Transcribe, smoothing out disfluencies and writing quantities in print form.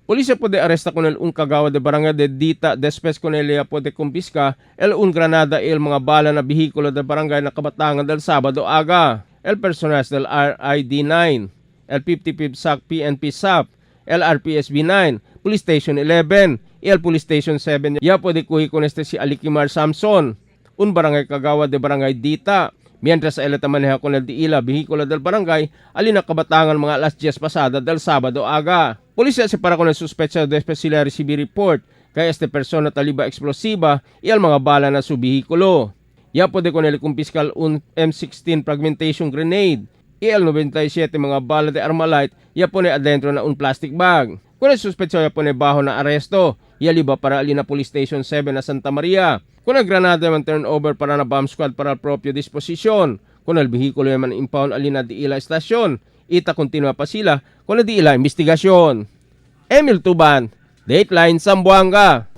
Polisya pode arresta con un kagawad de barangay de dita después con elia pode kumpiska un granada el mga bala na bihikulo de barangay na kabatangan del Sabado aga. El personas del RID9, el 55 SAC PNP SAP, el RPSB 9, Police Station 11, el Police Station 7. Ya pode kuhi con si Alikimar Samson, un barangay kagawad de barangay dita. Mientras él maneja con el diila bihikulo del barangay, alina kabatangan mga alas 10 pasada del Sabado aga. Polisya se para con el sospecha de especial recibir report kay este persona taliba explosiva y al mga bala na su bihikulo. Ya pode con el kumpiskal un M16 fragmentation grenade y el 97 mga bala de Armalite ya pone adentro na un plastic bag. Con el sospecha ya pone bajo na aresto, ya liba para alina Police Station 7 na Santa Maria. Con el granada man turnover para na bomb squad para el propio disposisyon. Con el vehikulo man impound alina di ila estasyon. Ita continua pa sila con el di ila investigasyon. Emil Tuban, Dateline Zamboanga.